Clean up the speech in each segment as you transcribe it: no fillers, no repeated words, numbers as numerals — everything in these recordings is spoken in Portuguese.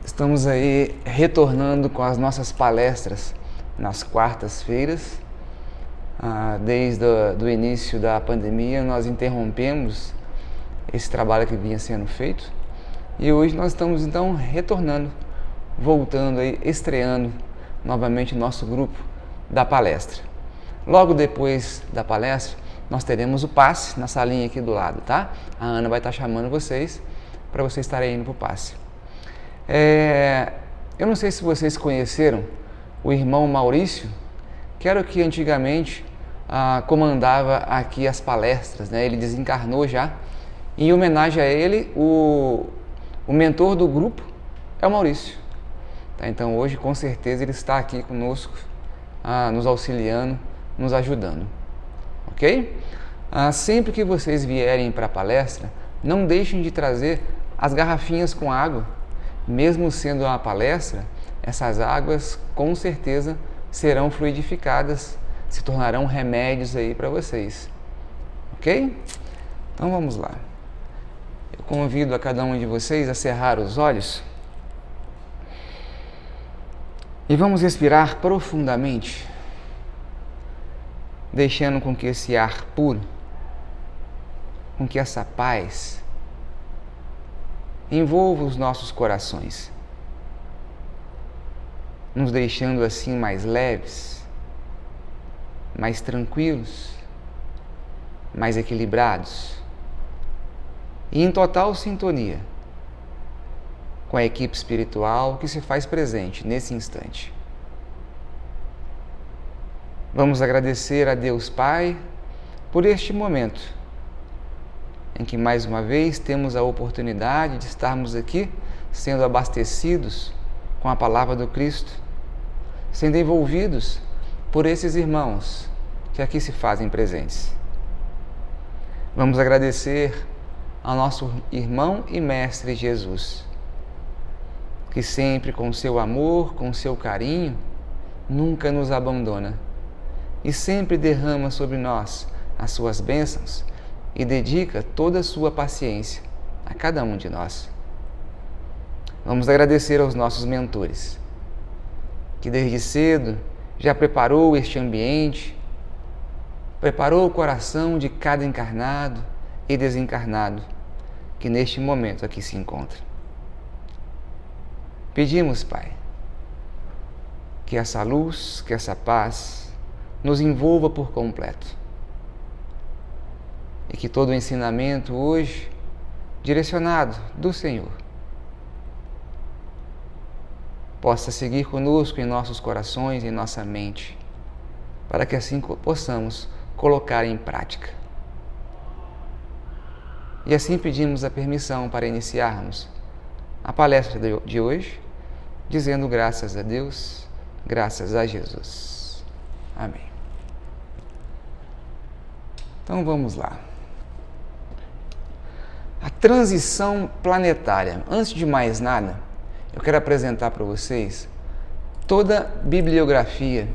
Estamos aí retornando com as nossas palestras nas quartas-feiras. Desde o início da pandemia nós interrompemos esse trabalho que vinha sendo feito e hoje nós estamos então retornando, voltando aí, estreando novamente o nosso grupo da palestra. Logo depois da palestra nós teremos o passe na salinha aqui do lado, tá? A Ana vai estar chamando vocês para vocês estarem indo para o passe. Eu não sei se vocês conheceram o irmão Maurício, que era o que antigamente comandava aqui as palestras, né? Ele desencarnou já. Em homenagem a ele, o mentor do grupo é o Maurício. Tá? Então hoje com certeza ele está aqui conosco, nos auxiliando, nos ajudando. Ok? Sempre que vocês vierem para a palestra, não deixem de trazer as garrafinhas com água. Mesmo sendo uma palestra, essas águas com certeza serão fluidificadas, se tornarão remédios aí para vocês. Ok? Então vamos lá. Eu convido a cada um de vocês a cerrar os olhos e vamos respirar profundamente, deixando com que esse ar puro, com que essa paz envolva os nossos corações, nos deixando assim mais leves, mais tranquilos, mais equilibrados e em total sintonia com a equipe espiritual que se faz presente nesse instante. Vamos agradecer a Deus Pai por este momento em que mais uma vez temos a oportunidade de estarmos aqui sendo abastecidos com a palavra do Cristo, sendo envolvidos por esses irmãos que aqui se fazem presentes. Vamos agradecer ao nosso irmão e mestre Jesus, que sempre com seu amor, com seu carinho, nunca nos abandona e sempre derrama sobre nós as suas bênçãos e dedica toda a sua paciência a cada um de nós. Vamos agradecer aos nossos mentores, que desde cedo já preparou este ambiente, preparou o coração de cada encarnado e desencarnado que neste momento aqui se encontra. Pedimos, Pai, que essa luz, que essa paz nos envolva por completo. E que todo o ensinamento hoje, direcionado do Senhor, possa seguir conosco em nossos corações, em nossa mente, para que assim possamos colocar em prática. E assim pedimos a permissão para iniciarmos a palestra de hoje, dizendo graças a Deus, graças a Jesus. Amém. Então vamos lá. A transição planetária. Antes de mais nada, eu quero apresentar para vocês toda a bibliografia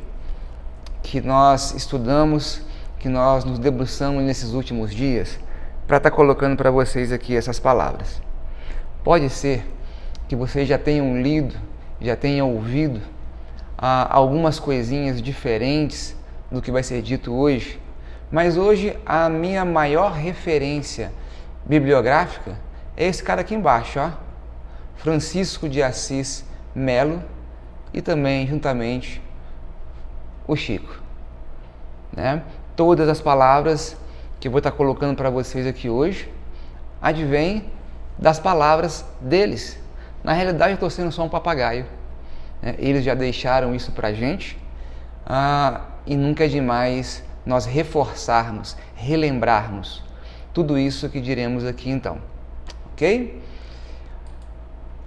que nós estudamos, que nós nos debruçamos nesses últimos dias, para estar colocando para vocês aqui essas palavras. Pode ser que vocês já tenham lido, já tenham ouvido algumas coisinhas diferentes do que vai ser dito hoje, mas hoje a minha maior referência bibliográfica é esse cara aqui embaixo, ó, Francisco de Assis Melo, e também juntamente o Chico, né? Todas as palavras que eu vou estar colocando para vocês aqui hoje advêm das palavras deles. Na realidade eu estou sendo só um papagaio, né? Eles já deixaram isso para a gente, e nunca é demais nós reforçarmos, relembrarmos tudo isso que diremos aqui então, ok?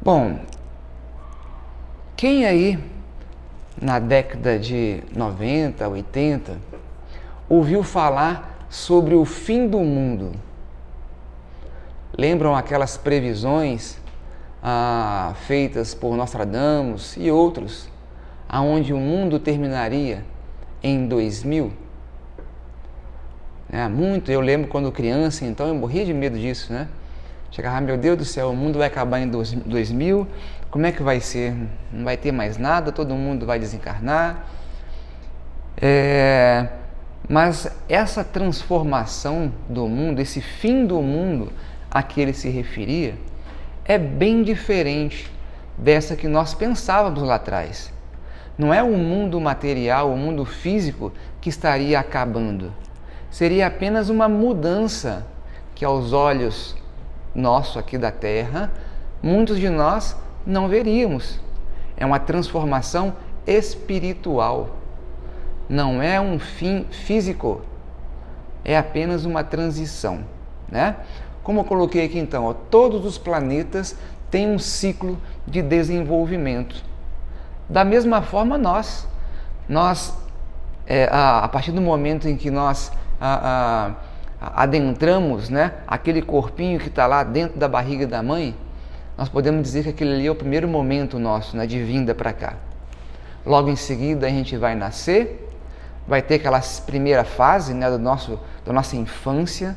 Bom, quem aí na década de 90, 80 ouviu falar sobre o fim do mundo? Lembram aquelas previsões feitas por Nostradamus e outros, aonde o mundo terminaria em 2000? Eu lembro quando criança, então eu morria de medo disso, né? Chegava, meu Deus do céu, o mundo vai acabar em 2000, como é que vai ser? Não vai ter mais nada, todo mundo vai desencarnar. Mas essa transformação do mundo, esse fim do mundo a que ele se referia, é bem diferente dessa que nós pensávamos lá atrás. Não é o mundo material, o mundo físico que estaria acabando. Seria apenas uma mudança que aos olhos nossos aqui da Terra, muitos de nós não veríamos. É uma transformação espiritual. Não é um fim físico, é apenas uma transição, né? Como eu coloquei aqui então, todos os planetas têm um ciclo de desenvolvimento. Da mesma forma nós a partir do momento em que nós adentramos, né, aquele corpinho que está lá dentro da barriga da mãe, nós podemos dizer que aquele ali é o primeiro momento nosso, né, de vinda para cá. Logo em seguida a gente vai nascer, vai ter aquela primeira fase, né, da nossa infância,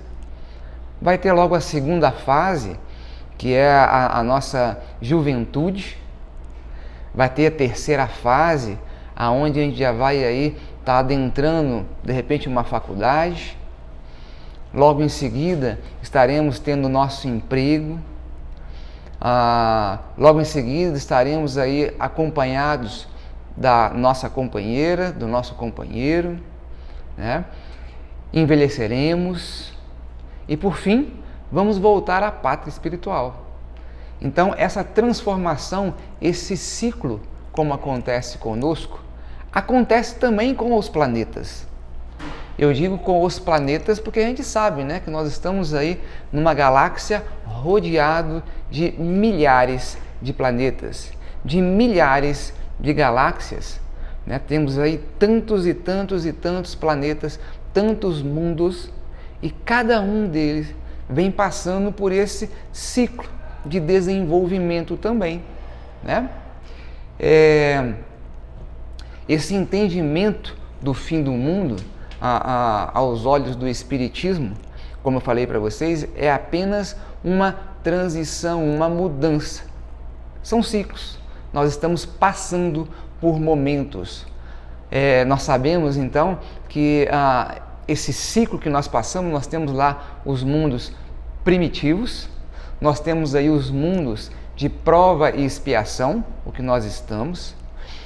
vai ter logo a segunda fase, que é a nossa juventude, vai ter a terceira fase, aonde a gente já vai aí estar adentrando, de repente, uma faculdade. Logo em seguida, estaremos tendo o nosso emprego. Logo em seguida, estaremos aí acompanhados da nossa companheira, do nosso companheiro, né? Envelheceremos e, por fim, vamos voltar à pátria espiritual. Então, essa transformação, esse ciclo, como acontece conosco, acontece também com os planetas. Eu digo com os planetas porque a gente sabe, né, que nós estamos aí numa galáxia rodeado de milhares de planetas, de milhares de galáxias, né? Temos aí tantos e tantos e tantos planetas, tantos mundos, e cada um deles vem passando por esse ciclo de desenvolvimento também, né? Esse entendimento do fim do mundo, aos olhos do Espiritismo, como eu falei para vocês, é apenas uma transição, uma mudança. São ciclos. Nós estamos passando por momentos. Nós sabemos então que esse ciclo que nós passamos, nós temos lá os mundos primitivos, nós temos aí os mundos de prova e expiação, o que nós estamos,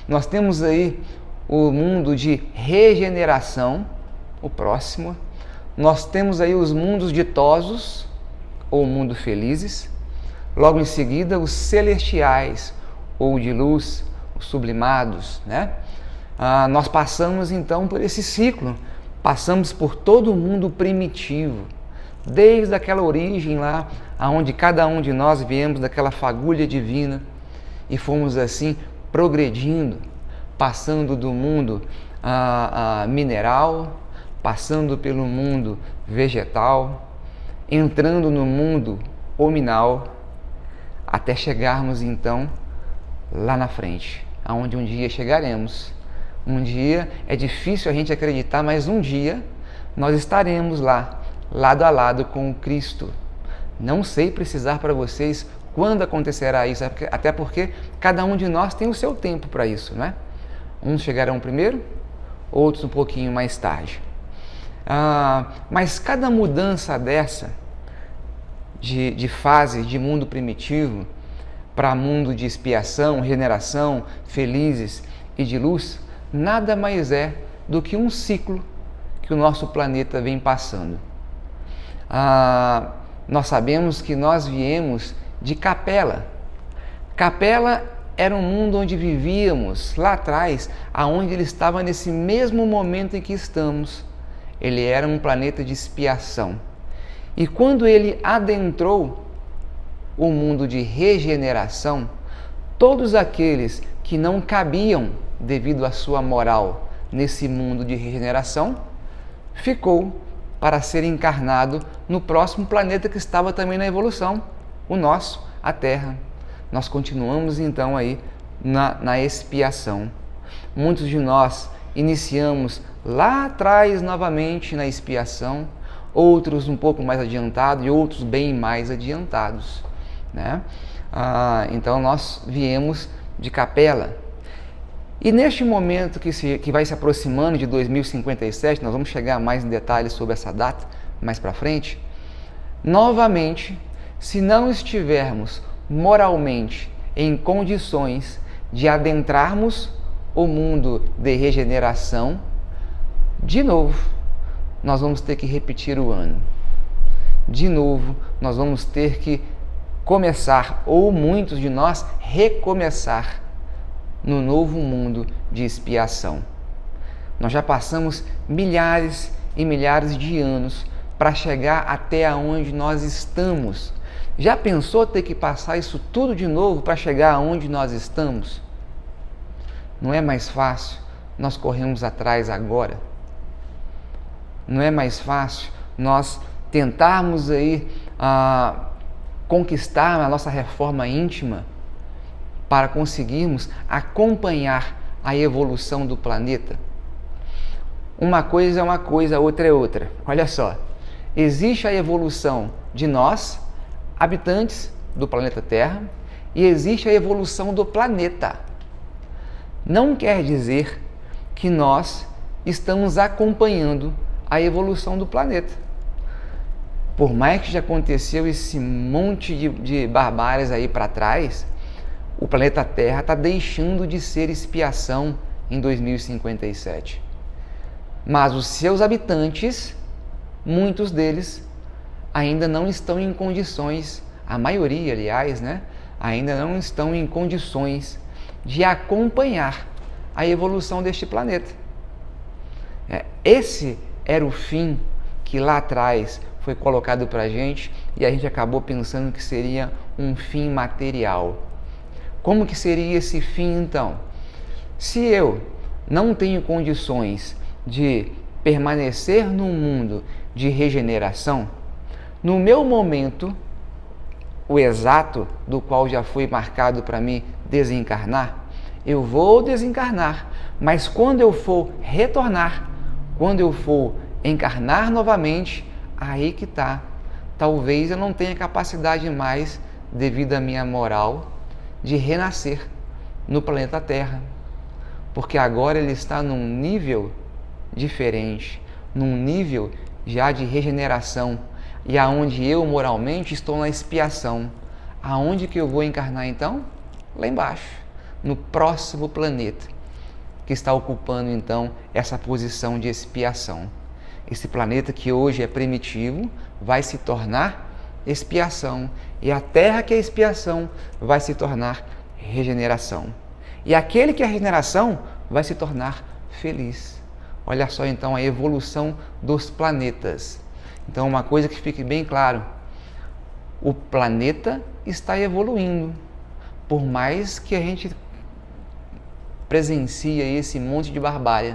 nós temos aí o mundo de regeneração, o próximo, nós temos aí os mundos ditosos, ou mundo felizes, logo em seguida os celestiais, ou de luz, os sublimados, né? Nós passamos então por esse ciclo, passamos por todo o mundo primitivo, desde aquela origem lá, aonde cada um de nós viemos daquela fagulha divina e fomos assim progredindo, passando do mundo mineral, passando pelo mundo vegetal, entrando no mundo hominal, até chegarmos então lá na frente, aonde um dia chegaremos. Um dia, é difícil a gente acreditar, mas um dia nós estaremos lá, lado a lado com o Cristo. Não sei precisar para vocês quando acontecerá isso, até porque cada um de nós tem o seu tempo para isso, né? Uns chegarão primeiro, outros um pouquinho mais tarde. Mas cada mudança dessa, de fase de mundo primitivo para mundo de expiação, regeneração, felizes e de luz, nada mais é do que um ciclo que o nosso planeta vem passando. Nós sabemos que nós viemos de Capela. Capela era um mundo onde vivíamos lá atrás, aonde ele estava nesse mesmo momento em que estamos. Ele era um planeta de expiação. E quando ele adentrou o mundo de regeneração, todos aqueles que não cabiam devido à sua moral nesse mundo de regeneração, ficou para ser encarnado no próximo planeta que estava também na evolução, o nosso, a Terra. Nós continuamos então aí na expiação. Muitos de nós iniciamos lá atrás novamente na expiação, outros um pouco mais adiantados e outros bem mais adiantados, né? Então nós viemos de Capela. E neste momento que vai se aproximando de 2057, nós vamos chegar mais em detalhes sobre essa data mais para frente, novamente, se não estivermos moralmente em condições de adentrarmos o mundo de regeneração, de novo, nós vamos ter que repetir o ano. De novo, nós vamos ter que começar, ou muitos de nós, recomeçar no novo mundo de expiação. Nós já passamos milhares e milhares de anos para chegar até onde nós estamos. Já pensou ter que passar isso tudo de novo para chegar aonde nós estamos? Não é mais fácil nós corrermos atrás agora? Não é mais fácil nós tentarmos aí conquistar a nossa reforma íntima para conseguirmos acompanhar a evolução do planeta? Uma coisa é uma coisa, outra é outra. Olha só, existe a evolução de nós, habitantes do planeta Terra, e existe a evolução do planeta. Não quer dizer que nós estamos acompanhando a evolução do planeta. Por mais que já aconteceu esse monte de barbáries aí para trás, o planeta Terra está deixando de ser expiação em 2057. Mas os seus habitantes, muitos deles, ainda não estão em condições, a maioria, aliás, né, ainda não estão em condições de acompanhar a evolução deste planeta. Esse era o fim que lá atrás foi colocado para a gente e a gente acabou pensando que seria um fim material. Como que seria esse fim então? Se eu não tenho condições de permanecer num mundo de regeneração, no meu momento, o exato do qual já foi marcado para mim desencarnar, eu vou desencarnar, mas quando eu for retornar, quando eu for encarnar novamente, aí que está. Talvez eu não tenha capacidade mais, devido à minha moral, de renascer no planeta Terra, porque agora ele está num nível diferente, num nível já de regeneração, e aonde eu moralmente estou na expiação. Aonde que eu vou encarnar então? Lá embaixo, no próximo planeta, que está ocupando então essa posição de expiação. Esse planeta que hoje é primitivo vai se tornar expiação, e a Terra que é expiação vai se tornar regeneração. E aquele que é regeneração vai se tornar feliz. Olha só então a evolução dos planetas. Então uma coisa que fique bem claro, o planeta está evoluindo, por mais que a gente presencie esse monte de barbárie,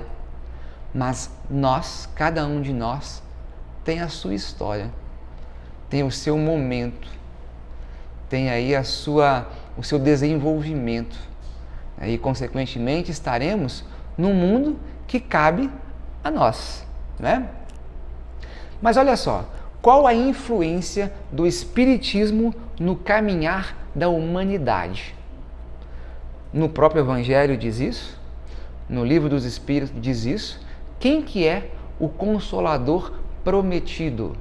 mas nós, cada um de nós, tem a sua história, tem o seu momento, tem aí o seu desenvolvimento, e consequentemente estaremos num mundo que cabe a nós, né? Mas olha só, qual a influência do Espiritismo no caminhar da humanidade? No próprio Evangelho diz isso, no Livro dos Espíritos diz isso. Quem que é o Consolador prometido?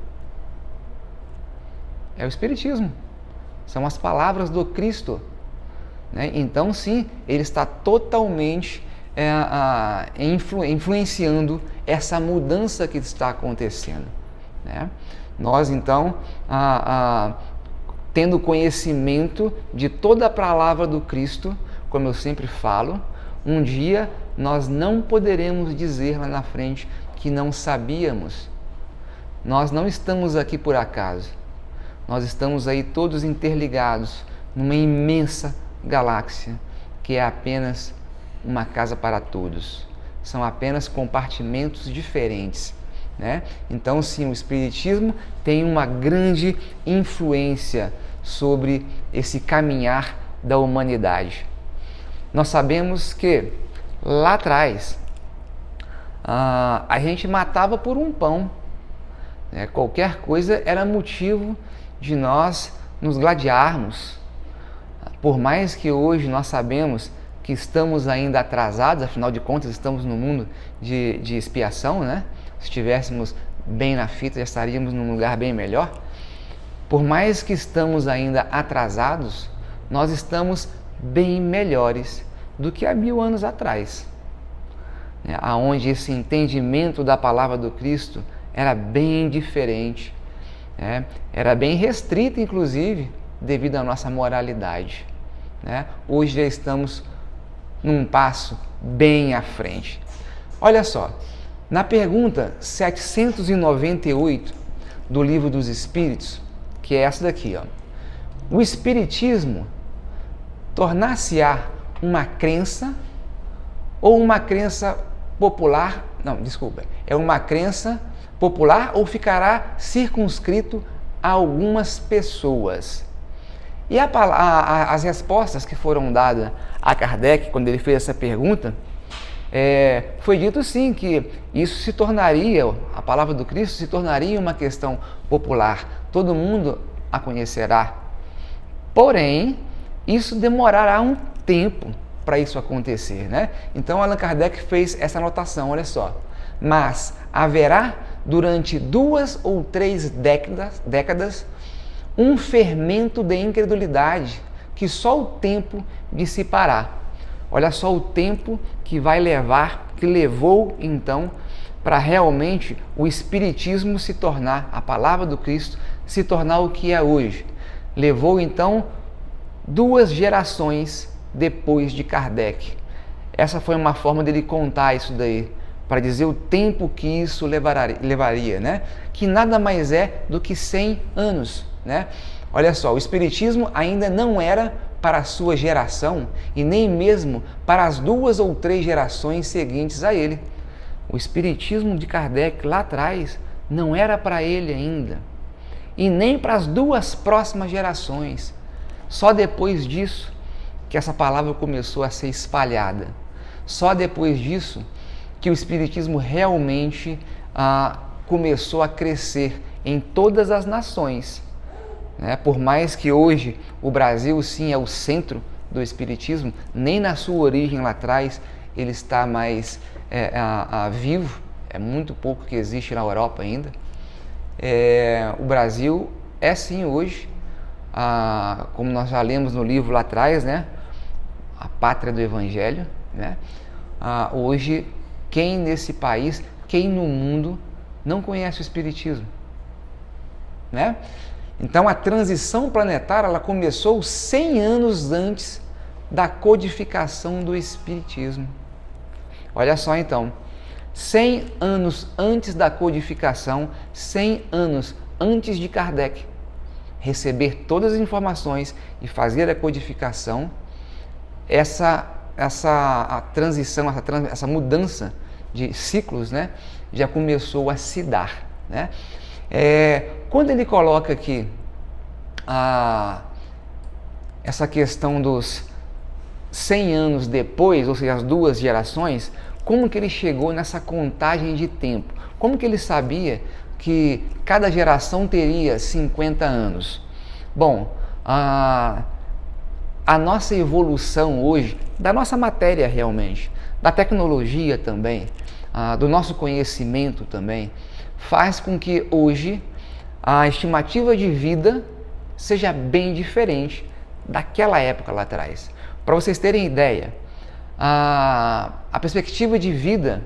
É o Espiritismo, são as palavras do Cristo, né? Então sim, ele está totalmente influenciando essa mudança que está acontecendo, né? Nós então, tendo conhecimento de toda a palavra do Cristo, como eu sempre falo, um dia nós não poderemos dizer lá na frente que não sabíamos. Nós não estamos aqui por acaso, nós estamos aí todos interligados numa imensa galáxia que é apenas uma casa para todos, são apenas compartimentos diferentes, né? Então sim, o Espiritismo tem uma grande influência sobre esse caminhar da humanidade. Nós sabemos que lá atrás a gente matava por um pão, né? Qualquer coisa era motivo de nós nos gladiarmos. Por mais que hoje nós sabemos que estamos ainda atrasados, afinal de contas estamos no mundo de expiação, né? Se estivéssemos bem na fita, já estaríamos num lugar bem melhor. Por mais que estamos ainda atrasados, nós estamos bem melhores do que há 1000 anos atrás, né? Onde esse entendimento da palavra do Cristo era bem diferente, né? Era bem restrito, inclusive, devido à nossa moralidade, né? Hoje já estamos num passo bem à frente. Olha só, na pergunta 798 do Livro dos Espíritos, que é essa daqui, ó, o Espiritismo tornar-se-á uma crença ou uma crença popular? Não, desculpa, é uma crença popular ou ficará circunscrito a algumas pessoas? E as respostas que foram dadas a Kardec quando ele fez essa pergunta, foi dito sim que isso se tornaria, a palavra do Cristo se tornaria uma questão popular, todo mundo a conhecerá. Porém, isso demorará um tempo para isso acontecer, né? Então Allan Kardec fez essa anotação, olha só. Mas haverá durante 2 ou 3 décadas um fermento de incredulidade que só o tempo dissipará. Olha só o tempo que vai levar, que levou então para realmente o Espiritismo se tornar, a palavra do Cristo se tornar o que é hoje. Levou então 2 gerações depois de Kardec. Essa foi uma forma dele contar isso daí, para dizer o tempo que isso levaria, né? Que nada mais é do que 100 anos, né? Olha só, o Espiritismo ainda não era para a sua geração e nem mesmo para as 2 ou 3 gerações seguintes a ele. O Espiritismo de Kardec lá atrás não era para ele ainda e nem para as 2 próximas gerações. Só depois disso que essa palavra começou a ser espalhada. Só depois disso que o Espiritismo realmente começou a crescer em todas as nações, né? Por mais que hoje o Brasil sim é o centro do Espiritismo, nem na sua origem lá atrás ele está mais vivo, é muito pouco que existe na Europa ainda. O Brasil é sim hoje, como nós já lemos no livro lá atrás, né? A pátria do Evangelho, né? Hoje, quem nesse país, quem no mundo não conhece o Espiritismo, né? Então a transição planetária ela começou 100 anos antes da codificação do Espiritismo. Olha só então, 100 anos antes da codificação, 100 anos antes de Kardec receber todas as informações e fazer a codificação, essa transição, essa mudança de ciclos, né, já começou a se dar, né? Quando ele coloca aqui essa questão dos 100 anos depois, ou seja, as 2 gerações, como que ele chegou nessa contagem de tempo? Como que ele sabia que cada geração teria 50 anos? Bom, a nossa evolução hoje, da nossa matéria realmente, da tecnologia também, do nosso conhecimento também, faz com que hoje a estimativa de vida seja bem diferente daquela época lá atrás. Para vocês terem ideia, a perspectiva de vida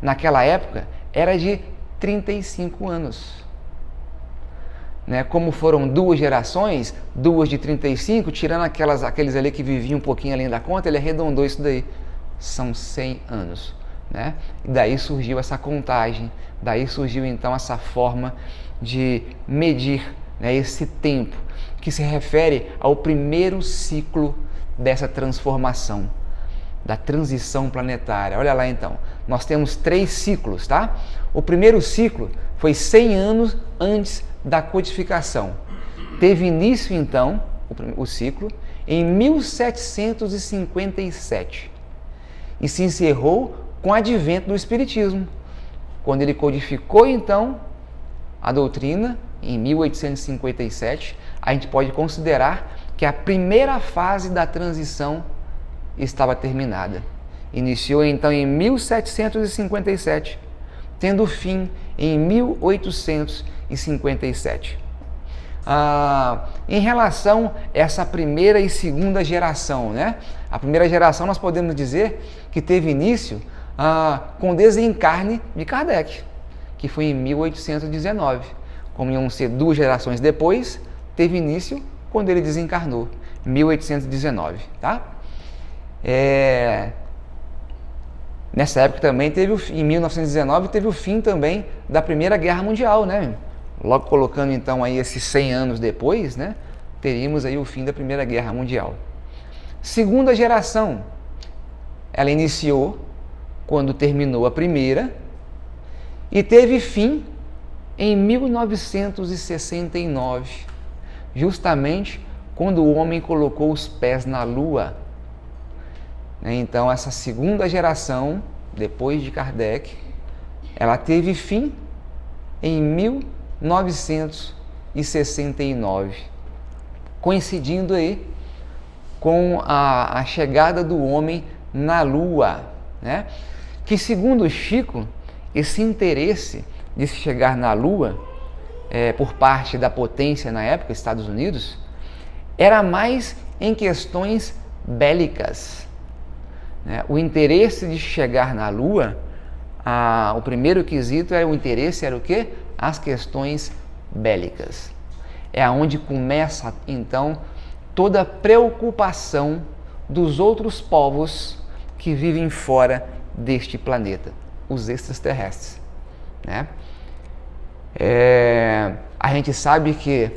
naquela época era de 35 anos. Né? Como foram 2 gerações, 2 de 35, tirando aqueles ali que viviam um pouquinho além da conta, ele arredondou isso daí. São 100 anos. Né? E daí surgiu essa contagem, daí surgiu então essa forma de medir, né, esse tempo, que se refere ao primeiro ciclo dessa transformação, da transição planetária. Olha lá então, nós temos 3 ciclos, tá? O primeiro ciclo foi 100 anos antes da codificação. Teve início então, o ciclo, em 1757 e se encerrou com o advento do Espiritismo, quando ele codificou então a doutrina, em 1857, a gente pode considerar que a primeira fase da transição estava terminada. Iniciou então em 1757, tendo fim em 1857. Em relação a essa primeira e segunda geração, né? A primeira geração nós podemos dizer que teve início com o desencarne de Kardec, que foi em 1819. Como iam ser 2 gerações depois, teve início quando ele desencarnou, em 1819, tá? Nessa época também em 1919 teve o fim também da Primeira Guerra Mundial, né? Logo colocando então aí esses 100 anos depois, né? Teríamos aí o fim da Primeira Guerra Mundial. Segunda geração, ela iniciou quando terminou a primeira e teve fim em 1969, justamente quando o homem colocou os pés na Lua. Então, essa segunda geração, depois de Kardec, ela teve fim em 1969, coincidindo aí com a chegada do homem na Lua, né? Que, segundo Chico, esse interesse de se chegar na Lua, por parte da potência na época, Estados Unidos, era mais em questões bélicas. O interesse de chegar na Lua, o primeiro quesito era o quê? As questões bélicas. É aonde começa, então, toda a preocupação dos outros povos que vivem fora deste planeta, os extraterrestres, né? A gente sabe que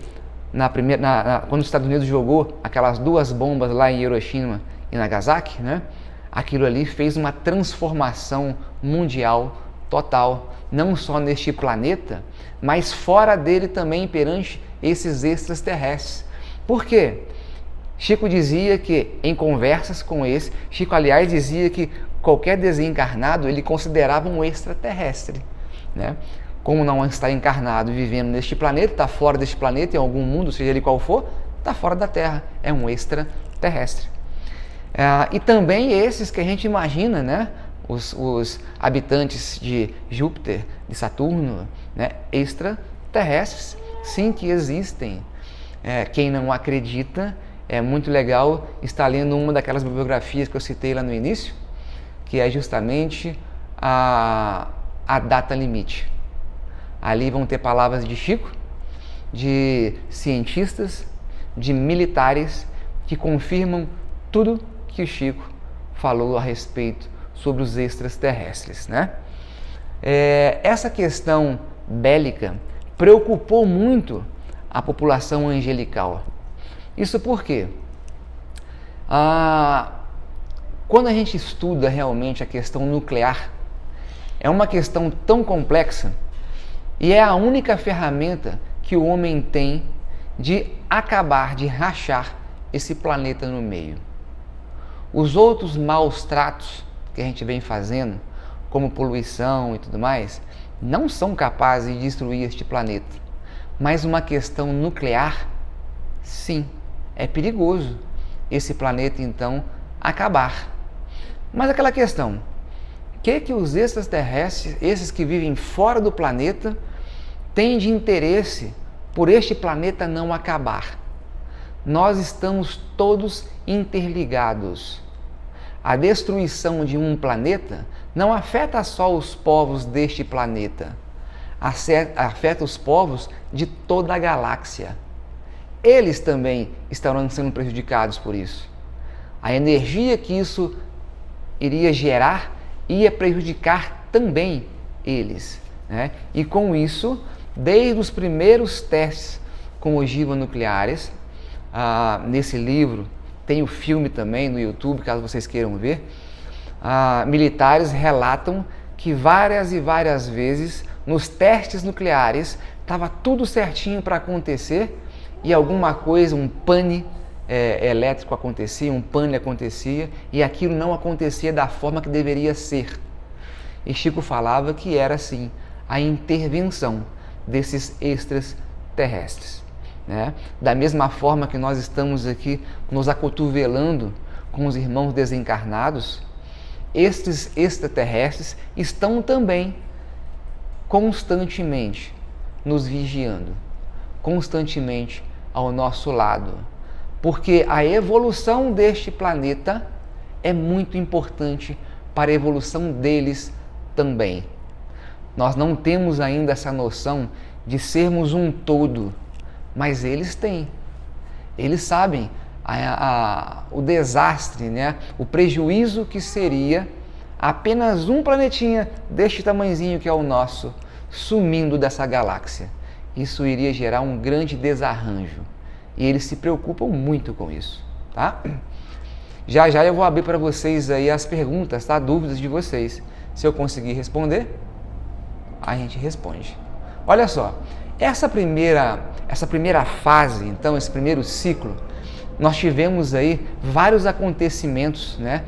quando os Estados Unidos jogou aquelas 2 bombas lá em Hiroshima e Nagasaki, né? Aquilo ali fez uma transformação mundial total, não só neste planeta, mas fora dele também perante esses extraterrestres. Por quê? Chico dizia que, em conversas com Chico, aliás, dizia que qualquer desencarnado ele considerava um extraterrestre, né? Como não está encarnado vivendo neste planeta, está fora deste planeta, em algum mundo, seja ele qual for, está fora da Terra, é um extraterrestre. E também esses que a gente imagina, né? Os habitantes de Júpiter, de Saturno, né? Extraterrestres, sim, que existem. Quem não acredita, é muito legal estar lendo uma daquelas bibliografias que eu citei lá no início, que é justamente a data limite. Ali vão ter palavras de Chico, de cientistas, de militares, que confirmam tudo que o Chico falou a respeito sobre os extraterrestres, né? Essa questão bélica preocupou muito a população angelical. Isso porque quando a gente estuda realmente a questão nuclear, é uma questão tão complexa e é a única ferramenta que o homem tem de acabar, de rachar esse planeta no meio. Os outros maus tratos que a gente vem fazendo, como poluição e tudo mais, não são capazes de destruir este planeta. Mas uma questão nuclear, sim, é perigoso esse planeta então acabar. Mas aquela questão, o que os extraterrestres, esses que vivem fora do planeta, têm de interesse por este planeta não acabar? Nós estamos todos interligados. A destruição de um planeta não afeta só os povos deste planeta, afeta os povos de toda a galáxia. Eles também estarão sendo prejudicados por isso. A energia que isso iria gerar ia prejudicar também eles, né? E com isso, desde os primeiros testes com ogivas nucleares, nesse livro, tem o filme também no YouTube, caso vocês queiram ver, militares relatam que várias e várias vezes nos testes nucleares estava tudo certinho para acontecer e alguma coisa, um pane elétrico acontecia, um pane acontecia e aquilo não acontecia da forma que deveria ser. E Chico falava que era assim, a intervenção desses extraterrestres, né? Da mesma forma que nós estamos aqui nos acotovelando com os irmãos desencarnados, estes extraterrestres estão também constantemente nos vigiando, constantemente ao nosso lado, porque a evolução deste planeta é muito importante para a evolução deles também. Nós não temos ainda essa noção de sermos um todo, mas eles têm. Eles sabem o desastre, né? O prejuízo que seria apenas um planetinha deste tamanhozinho que é o nosso, sumindo dessa galáxia. Isso iria gerar um grande desarranjo. E eles se preocupam muito com isso, tá? Já já eu vou abrir para vocês aí as perguntas, tá? Dúvidas de vocês. Se eu conseguir responder, a gente responde. Olha só, essa primeira fase, então, esse primeiro ciclo, nós tivemos aí vários acontecimentos, né?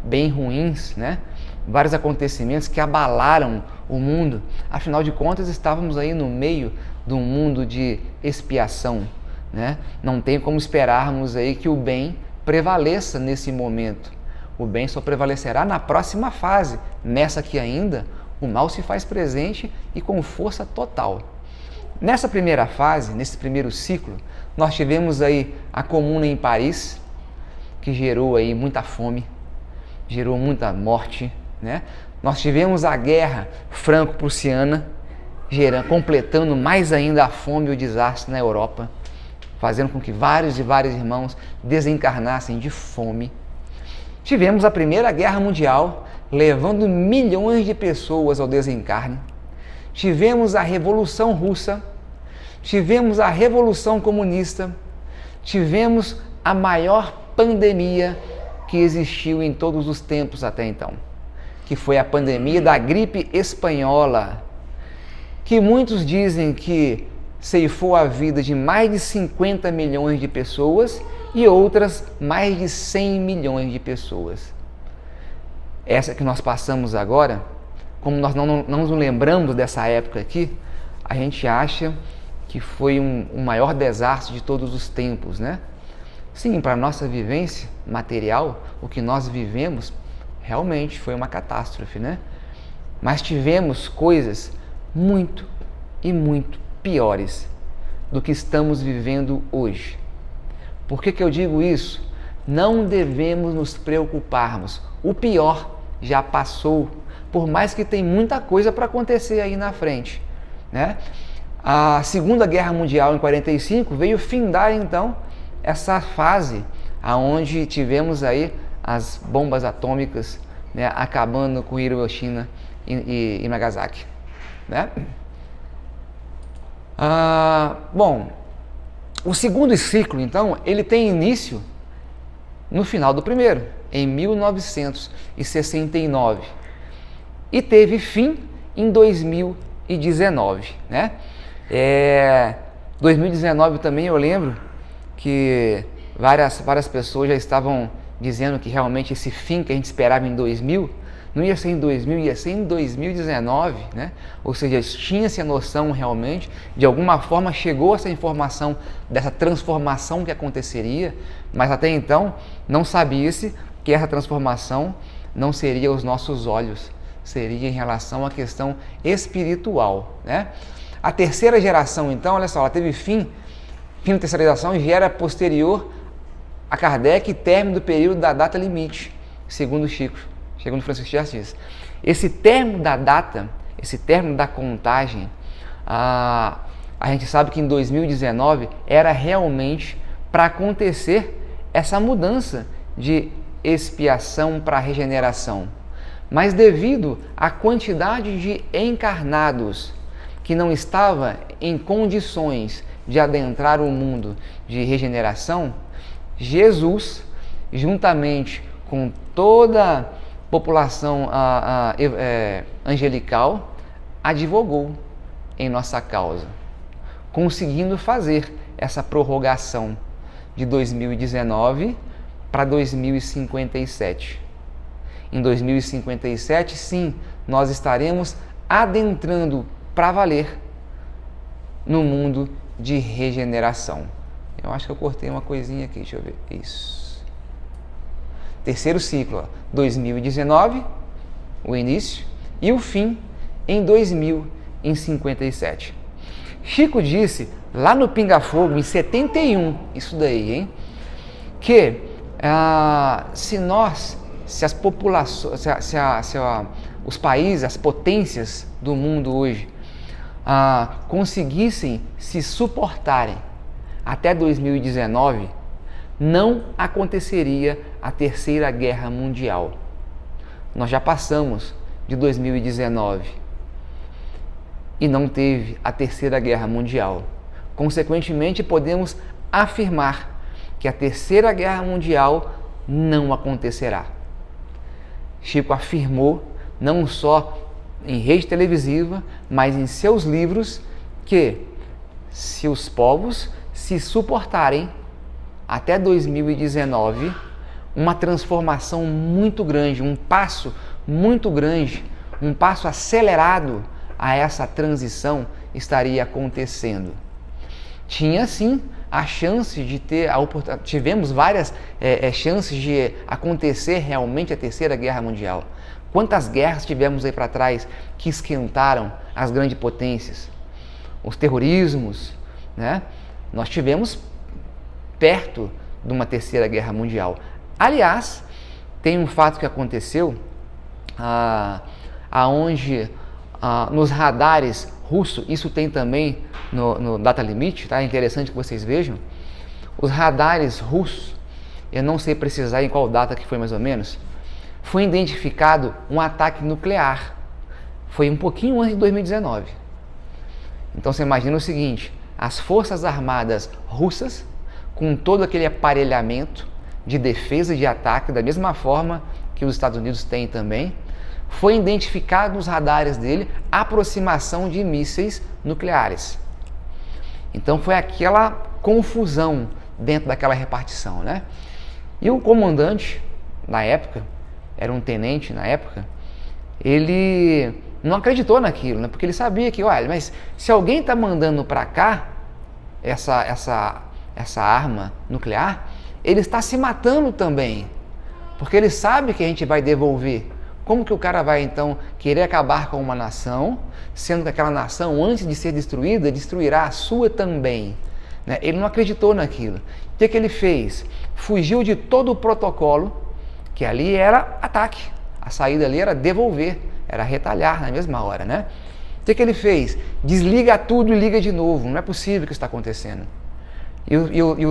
Bem ruins, né? Vários acontecimentos que abalaram o mundo. Afinal de contas, estávamos aí no meio de um mundo de expiação, né? Não tem como esperarmos aí que o bem prevaleça nesse momento. O bem só prevalecerá na próxima fase. Nessa aqui ainda, o mal se faz presente e com força total. Nessa primeira fase, nesse primeiro ciclo, nós tivemos aí a Comuna em Paris, que gerou aí muita fome, gerou muita morte, né? Nós tivemos a Guerra Franco-Prussiana, completando mais ainda a fome e o desastre na Europa, fazendo com que vários e vários irmãos desencarnassem de fome. Tivemos a Primeira Guerra Mundial, levando milhões de pessoas ao desencarne. Tivemos a Revolução Russa, tivemos a Revolução Comunista, tivemos a maior pandemia que existiu em todos os tempos até então, que foi a pandemia da gripe espanhola, que muitos dizem que ceifou a vida de mais de 50 milhões de pessoas e outras mais de 100 milhões de pessoas. Essa que nós passamos agora, como nós não nos lembramos dessa época aqui, a gente acha que foi o maior desastre de todos os tempos, né? Sim, para a nossa vivência material, o que nós vivemos realmente foi uma catástrofe, né? Mas tivemos coisas muito e muito piores do que estamos vivendo hoje. Por que eu digo isso? Não devemos nos preocuparmos. O pior já passou, por mais que tem muita coisa para acontecer aí na frente, né? A Segunda Guerra Mundial em 45 veio findar então essa fase aonde tivemos aí as bombas atômicas, né, acabando com Hiroshima e Nagasaki, né? Bom, o segundo ciclo, então, ele tem início no final do primeiro, em 1969, e teve fim em 2019, né? 2019 também eu lembro que várias pessoas já estavam dizendo que realmente esse fim que a gente esperava em 2000 não ia ser em 2000, ia ser em 2019, né? Ou seja, tinha-se a noção realmente, de alguma forma chegou essa informação dessa transformação que aconteceria, mas até então não sabia-se que essa transformação não seria aos nossos olhos, seria em relação à questão espiritual, né? A terceira geração, então, olha só, ela teve fim da terceira geração e já era posterior a Kardec e término do período da data limite, segundo Francisco de Assis. Esse término da data, esse término da contagem, a gente sabe que em 2019 era realmente para acontecer essa mudança de expiação para regeneração. Mas devido à quantidade de encarnados que não estava em condições de adentrar o mundo de regeneração, Jesus, juntamente com toda a população angelical, advogou em nossa causa, conseguindo fazer essa prorrogação de 2019 para 2057. Em 2057, sim, nós estaremos adentrando para valer no mundo de regeneração. Eu acho que eu cortei uma coisinha aqui, deixa eu ver. Isso. Terceiro ciclo, ó, 2019, o início, e o fim em 2057. Chico disse lá no Pinga Fogo, em 71, isso daí, hein? Que se as populações, os países, as potências do mundo hoje conseguissem se suportarem até 2019, não aconteceria a Terceira Guerra Mundial. Nós já passamos de 2019 e não teve a Terceira Guerra Mundial. Consequentemente, podemos afirmar que a Terceira Guerra Mundial não acontecerá. Chico afirmou, não só em rede televisiva, mas em seus livros, que se os povos se suportarem até 2019, uma transformação muito grande, um passo muito grande, um passo acelerado a essa transição estaria acontecendo. Tinha sim a chance de ter a oportunidade, tivemos várias chances de acontecer realmente a Terceira Guerra Mundial. Quantas guerras tivemos aí para trás que esquentaram as grandes potências? Os terrorismos, né? Nós tivemos perto de uma Terceira Guerra Mundial. Aliás, tem um fato que aconteceu aonde nos radares russos, isso tem também no Data Limit, tá? É interessante que vocês vejam. Os radares russos, eu não sei precisar em qual data que foi mais ou menos, foi identificado um ataque nuclear. Foi um pouquinho antes de 2019. Então você imagina o seguinte, as forças armadas russas, com todo aquele aparelhamento de defesa e de ataque, da mesma forma que os Estados Unidos têm também, foi identificado nos radares dele a aproximação de mísseis nucleares. Então foi aquela confusão dentro daquela repartição, né? E o comandante, na época, era um tenente na época, ele não acreditou naquilo, né? Porque ele sabia que, olha, mas se alguém está mandando para cá essa arma nuclear, ele está se matando também, porque ele sabe que a gente vai devolver. Como que o cara vai então querer acabar com uma nação, sendo que aquela nação, antes de ser destruída, destruirá a sua também? Né? Ele não acreditou naquilo. O que ele fez? Fugiu de todo o protocolo, que ali era ataque. A saída ali era devolver, era retalhar na mesma hora, né? O que ele fez? Desliga tudo e liga de novo. Não é possível que isso está acontecendo. E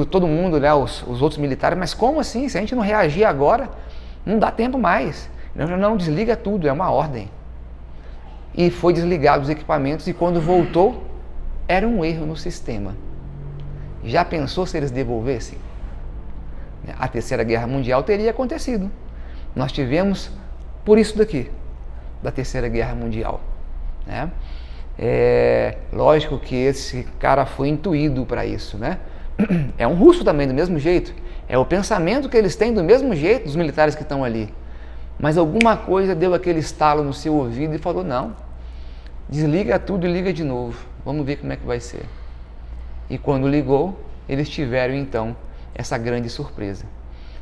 todo mundo, né, os outros militares, mas como assim? Se a gente não reagir agora, não dá tempo mais. Não, desliga tudo, é uma ordem. E foi desligado os equipamentos e quando voltou, era um erro no sistema. Já pensou se eles devolvessem? A Terceira Guerra Mundial teria acontecido. Nós tivemos por isso daqui, da Terceira Guerra Mundial. Né? Lógico que esse cara foi intuído para isso, né? É um russo também, do mesmo jeito. É o pensamento que eles têm do mesmo jeito, dos militares que estão ali. Mas alguma coisa deu aquele estalo no seu ouvido e falou, não, desliga tudo e liga de novo. Vamos ver como é que vai ser. E quando ligou, eles tiveram então essa grande surpresa.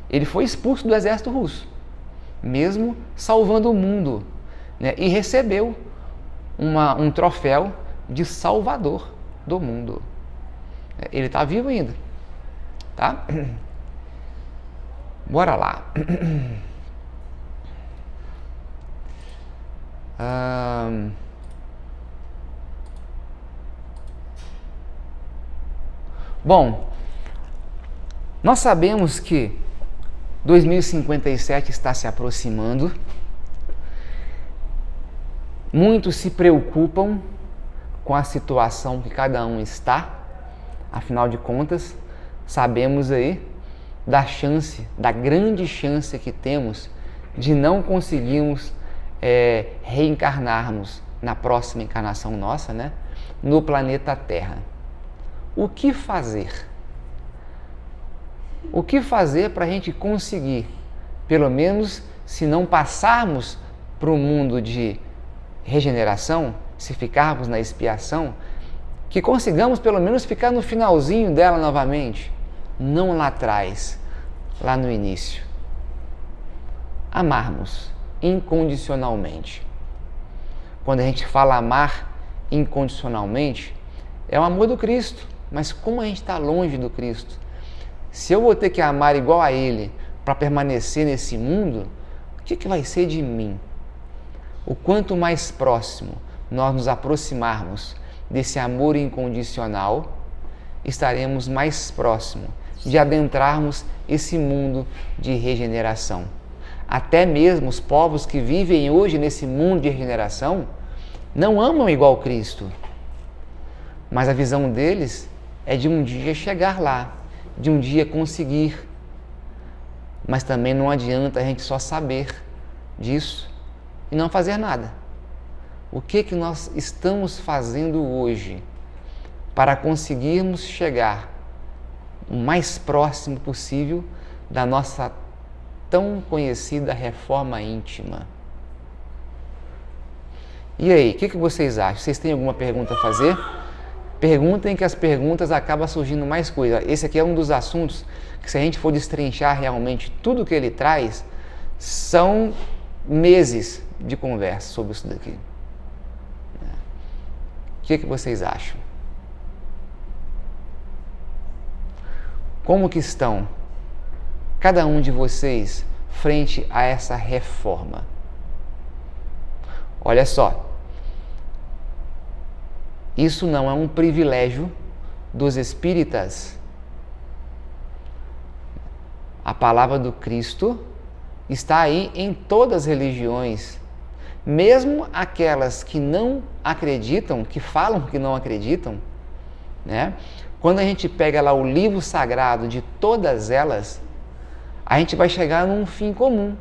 Ele foi expulso do exército russo, mesmo salvando o mundo, né? E recebeu um troféu de salvador do mundo. Ele está vivo ainda, tá? Bora lá. Bom, nós sabemos que 2057 está se aproximando. Muitos se preocupam com a situação que cada um está. Afinal de contas, sabemos aí da grande chance que temos de não conseguirmos reencarnarmos na próxima encarnação nossa, né, no planeta Terra. O que fazer? O que fazer para a gente conseguir, pelo menos, se não passarmos para o mundo de regeneração, se ficarmos na expiação, que consigamos pelo menos ficar no finalzinho dela novamente, não lá atrás, lá no início. Amarmos incondicionalmente. Quando a gente fala amar incondicionalmente, é o amor do Cristo, mas como a gente está longe do Cristo? Se eu vou ter que amar igual a Ele para permanecer nesse mundo, o que vai ser de mim? O quanto mais próximo nós nos aproximarmos desse amor incondicional, estaremos mais próximos de adentrarmos esse mundo de regeneração. Até mesmo os povos que vivem hoje nesse mundo de regeneração não amam igual Cristo, mas a visão deles é de um dia chegar lá, de um dia conseguir. Mas também não adianta a gente só saber disso e não fazer nada. O que nós estamos fazendo hoje para conseguirmos chegar o mais próximo possível da nossa tão conhecida reforma íntima? E aí, o que vocês acham? Vocês têm alguma pergunta a fazer? Perguntem, que as perguntas acabam surgindo mais coisa. Esse aqui é um dos assuntos que, se a gente for destrinchar realmente tudo que ele traz, são meses de conversa sobre isso daqui. O que vocês acham? Como que estão cada um de vocês frente a essa reforma? Olha só, isso não é um privilégio dos espíritas. A palavra do Cristo está aí em todas as religiões. Mesmo aquelas que não acreditam, que falam que não acreditam, né? Quando a gente pega lá o livro sagrado de todas elas, a gente vai chegar num fim comum,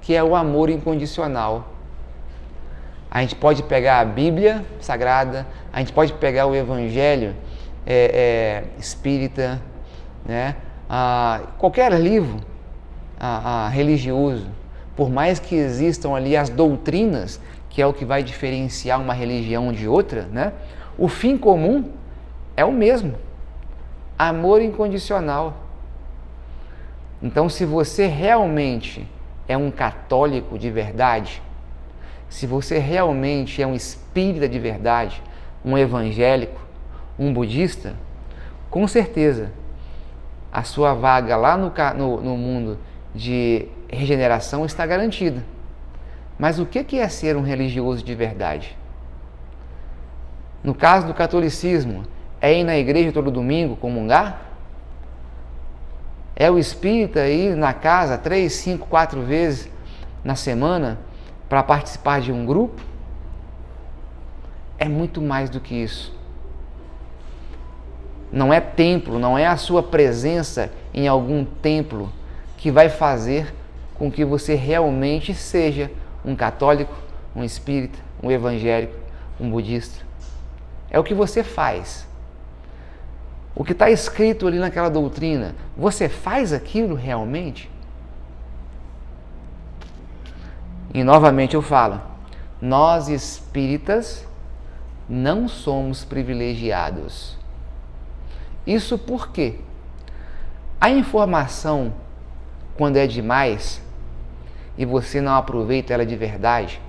que é o amor incondicional. A gente pode pegar a Bíblia Sagrada, a gente pode pegar o Evangelho espírita, né? Qualquer livro religioso, por mais que existam ali as doutrinas, que é o que vai diferenciar uma religião de outra, né? O fim comum é o mesmo: amor incondicional. Então, se você realmente é um católico de verdade, se você realmente é um espírita de verdade, um evangélico, um budista, com certeza a sua vaga lá no mundo de regeneração está garantida. Mas o que é ser um religioso de verdade? No caso do catolicismo, é ir na igreja todo domingo comungar? É o espírita ir na casa 3, 5, 4 vezes na semana para participar de um grupo? É muito mais do que isso. Não é templo, não é a sua presença em algum templo que vai fazer com que você realmente seja um católico, um espírita, um evangélico, um budista. É o que você faz. O que está escrito ali naquela doutrina, você faz aquilo realmente? E novamente eu falo, nós espíritas não somos privilegiados. Isso porque a informação, quando é demais e você não aproveita ela de verdade,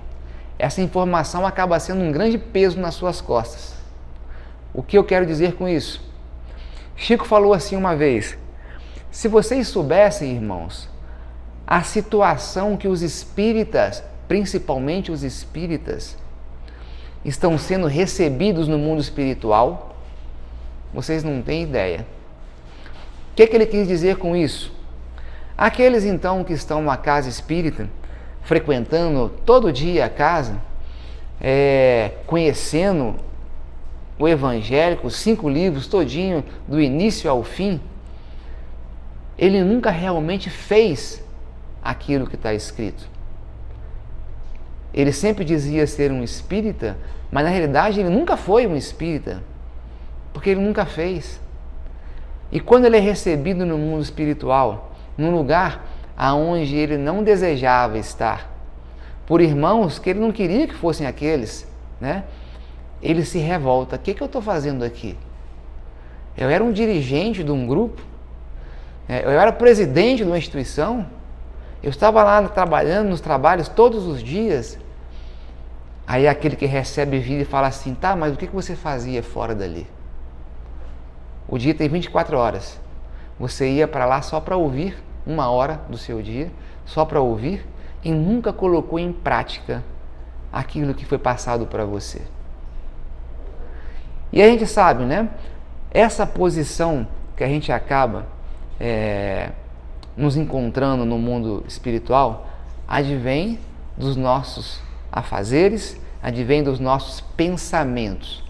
essa informação acaba sendo um grande peso nas suas costas. O que eu quero dizer com isso? Chico falou assim uma vez: se vocês soubessem, irmãos, a situação que os espíritas, principalmente os espíritas, estão sendo recebidos no mundo espiritual, vocês não têm ideia. O que ele quis dizer com isso? Aqueles então que estão numa casa espírita, frequentando todo dia a casa, conhecendo o evangélico, os 5 livros todinho, do início ao fim, ele nunca realmente fez aquilo que está escrito. Ele sempre dizia ser um espírita, mas na realidade ele nunca foi um espírita, porque ele nunca fez. E quando ele é recebido no mundo espiritual, num lugar aonde ele não desejava estar, por irmãos que ele não queria que fossem aqueles, né? ele se revolta. O que eu estou fazendo aqui? Eu era um dirigente de um grupo, eu era presidente de uma instituição, eu estava lá trabalhando nos trabalhos todos os dias. Aí aquele que recebe vida e fala assim, tá, mas o que você fazia fora dali? O dia tem 24 horas. Você ia para lá só para ouvir, 1 hora do seu dia, só para ouvir, e nunca colocou em prática aquilo que foi passado para você. E a gente sabe, né? Essa posição que a gente acaba nos encontrando no mundo espiritual, advém dos nossos afazeres, advém dos nossos pensamentos.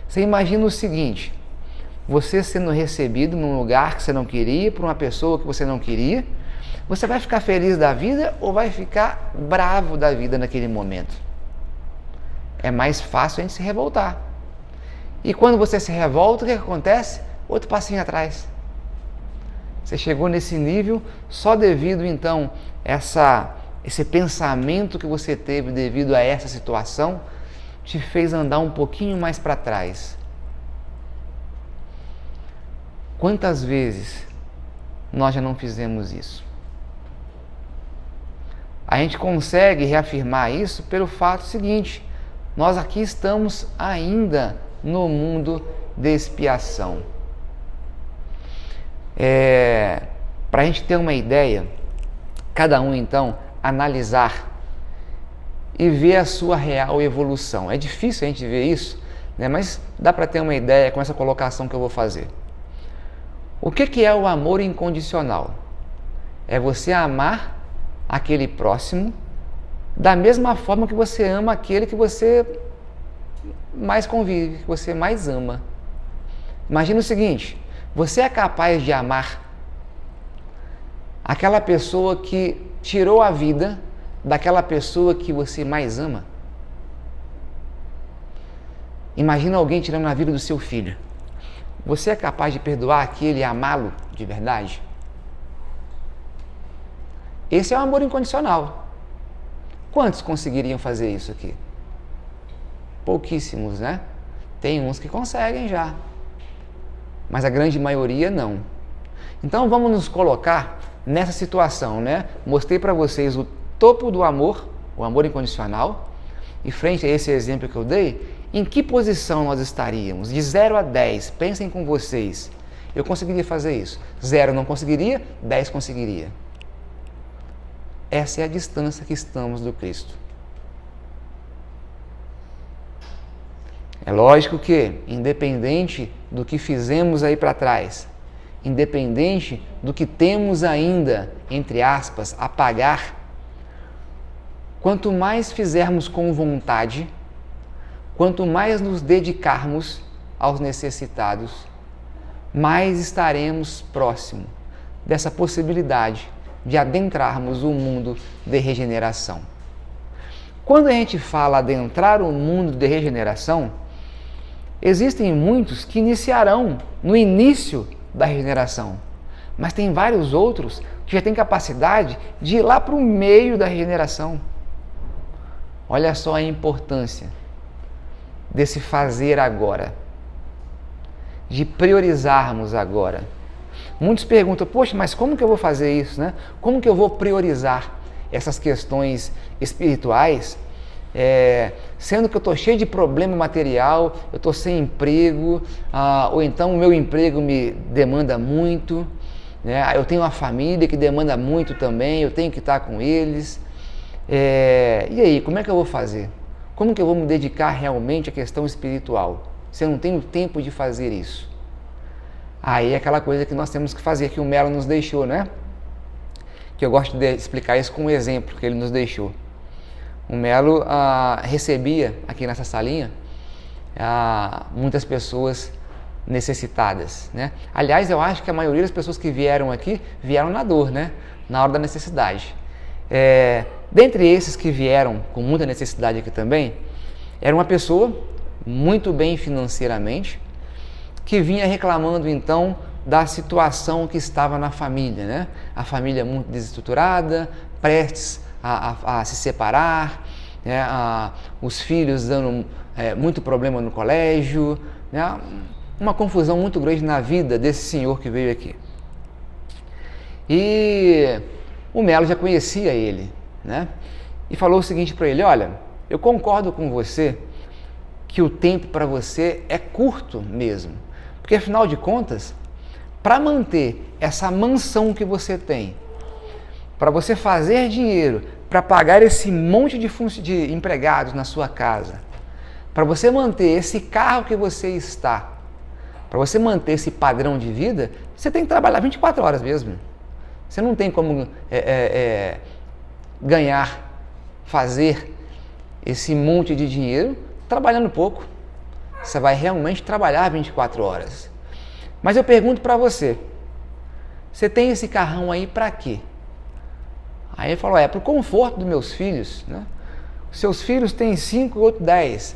Você imagina o seguinte, você sendo recebido num lugar que você não queria, por uma pessoa que você não queria, você vai ficar feliz da vida ou vai ficar bravo da vida naquele momento? É mais fácil a gente se revoltar. E quando você se revolta, o que acontece? Outro passinho atrás. Você chegou nesse nível só devido, então, esse pensamento que você teve devido a essa situação, te fez andar um pouquinho mais para trás. Quantas vezes nós já não fizemos isso? A gente consegue reafirmar isso pelo fato seguinte, nós aqui estamos ainda no mundo de expiação. Para a gente ter uma ideia, cada um então analisar e ver a sua real evolução. É difícil a gente ver isso, né? Mas dá para ter uma ideia com essa colocação que eu vou fazer. O que é o amor incondicional? É você amar aquele próximo da mesma forma que você ama aquele que você mais convive, que você mais ama. Imagina o seguinte, você é capaz de amar aquela pessoa que tirou a vida daquela pessoa que você mais ama? Imagina alguém tirando a vida do seu filho. Você é capaz de perdoar aquele e amá-lo de verdade? Esse é o amor incondicional. Quantos conseguiriam fazer isso aqui? Pouquíssimos, né? Tem uns que conseguem já, mas a grande maioria não. Então vamos nos colocar nessa situação, né? Mostrei para vocês o topo do amor, o amor incondicional, e frente a esse exemplo que eu dei, em que posição nós estaríamos? De 0 a 10, pensem com vocês. Eu conseguiria fazer isso. 0 não conseguiria, 10 conseguiria. Essa é a distância que estamos do Cristo. É lógico que, independente do que fizemos aí para trás, independente do que temos ainda, entre aspas, a pagar, quanto mais fizermos com vontade, quanto mais nos dedicarmos aos necessitados, mais estaremos próximos dessa possibilidade de adentrarmos o mundo de regeneração. Quando a gente fala adentrar o mundo de regeneração, existem muitos que iniciarão no início da regeneração, mas tem vários outros que já têm capacidade de ir lá para o meio da regeneração. Olha só a importância desse fazer agora, de priorizarmos agora. Muitos perguntam, poxa, mas como que eu vou fazer isso, né? Como que eu vou priorizar essas questões espirituais, sendo que eu estou cheio de problema material, eu estou sem emprego, ou então o meu emprego me demanda muito, né? Eu tenho uma família que demanda muito também, eu tenho que estar com eles. E aí, como é que eu vou fazer? Como que eu vou me dedicar realmente à questão espiritual, se eu não tenho tempo de fazer isso? Aí é aquela coisa que nós temos que fazer, que o Melo nos deixou, né? Que eu gosto de explicar isso com um exemplo que ele nos deixou. O Melo recebia aqui nessa salinha muitas pessoas necessitadas, né? Aliás, eu acho que a maioria das pessoas que vieram aqui, vieram na dor, né? Na hora da necessidade. Dentre esses que vieram com muita necessidade aqui também, era uma pessoa muito bem financeiramente, que vinha reclamando então da situação que estava na família, né? A família muito desestruturada, prestes a se separar, né? Os filhos dando muito problema no colégio, né? Uma confusão muito grande na vida desse senhor que veio aqui. E o Melo já conhecia ele, né? E falou o seguinte para ele: olha, eu concordo com você que o tempo para você é curto mesmo, porque afinal de contas, para manter essa mansão que você tem, para você fazer dinheiro, para pagar esse monte de empregados na sua casa, para você manter esse carro que você está, para você manter esse padrão de vida, você tem que trabalhar 24 horas mesmo. Você não tem como ganhar, fazer esse monte de dinheiro trabalhando pouco. Você vai realmente trabalhar 24 horas. Mas eu pergunto para você, você tem esse carrão aí para quê? Aí ele falou, para o conforto dos meus filhos, né? Seus filhos têm 5 e outro 10.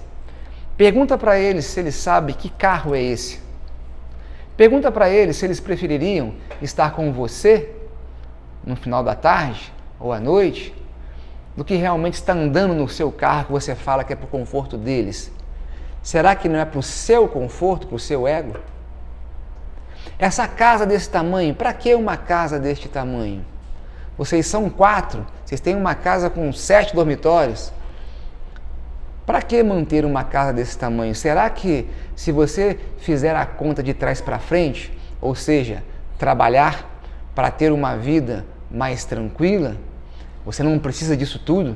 Pergunta para eles se eles sabem que carro é esse. Pergunta para eles se eles prefeririam estar com você no final da tarde ou à noite, do que realmente estar andando no seu carro que você fala que é para o conforto deles. Será que não é para o seu conforto, para o seu ego? Essa casa desse tamanho, para que uma casa deste tamanho? Vocês são 4, vocês têm uma casa com 7 dormitórios. Para que manter uma casa desse tamanho? Será que se você fizer a conta de trás para frente, ou seja, trabalhar para ter uma vida mais tranquila, você não precisa disso tudo?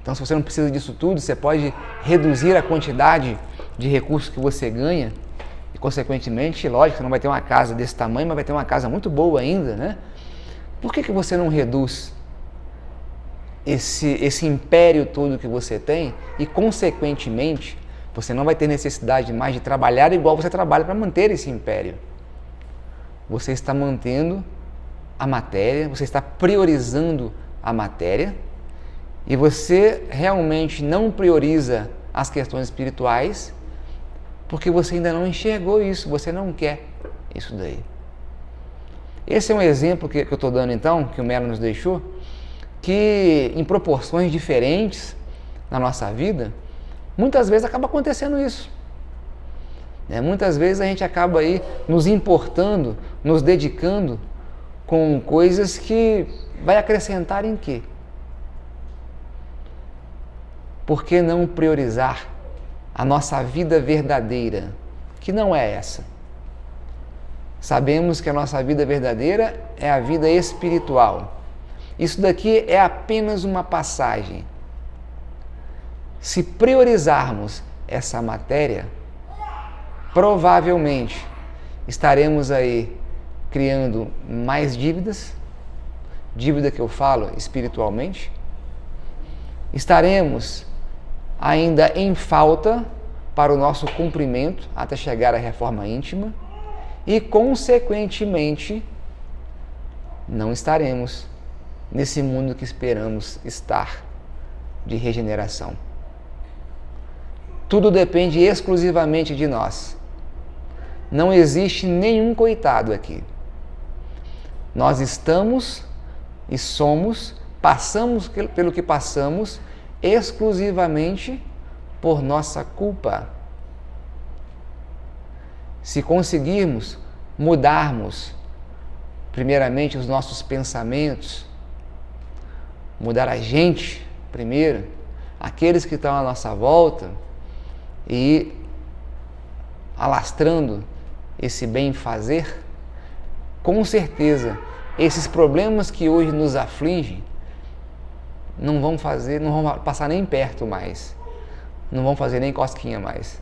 Então, se você não precisa disso tudo, você pode reduzir a quantidade de recursos que você ganha e, consequentemente, lógico, você não vai ter uma casa desse tamanho, mas vai ter uma casa muito boa ainda, né? Por que você não reduz esse império todo que você tem e, consequentemente, você não vai ter necessidade mais de trabalhar igual você trabalha para manter esse império? Você está mantendo a matéria, você está priorizando a matéria e você realmente não prioriza as questões espirituais porque você ainda não enxergou isso, você não quer isso daí. Esse é um exemplo que eu estou dando então, que o Melo nos deixou, que em proporções diferentes na nossa vida, muitas vezes acaba acontecendo isso. Muitas vezes a gente acaba aí nos importando, nos dedicando com coisas que vai acrescentar em quê? Por que não priorizar a nossa vida verdadeira, que não é essa? Sabemos que a nossa vida verdadeira é a vida espiritual. Isso daqui é apenas uma passagem. Se priorizarmos essa matéria, provavelmente estaremos aí criando mais dívidas, dívida que eu falo espiritualmente, estaremos ainda em falta para o nosso cumprimento até chegar à reforma íntima e, consequentemente, não estaremos nesse mundo que esperamos estar de regeneração. Tudo depende exclusivamente de nós. Não existe nenhum coitado aqui. Nós estamos e somos, passamos pelo que passamos exclusivamente por nossa culpa. Se conseguirmos mudarmos, primeiramente, os nossos pensamentos, mudar a gente primeiro, aqueles que estão à nossa volta, e ir alastrando esse bem-fazer, com certeza, esses problemas que hoje nos afligem não vão passar nem perto mais, não vão fazer nem cosquinha mais.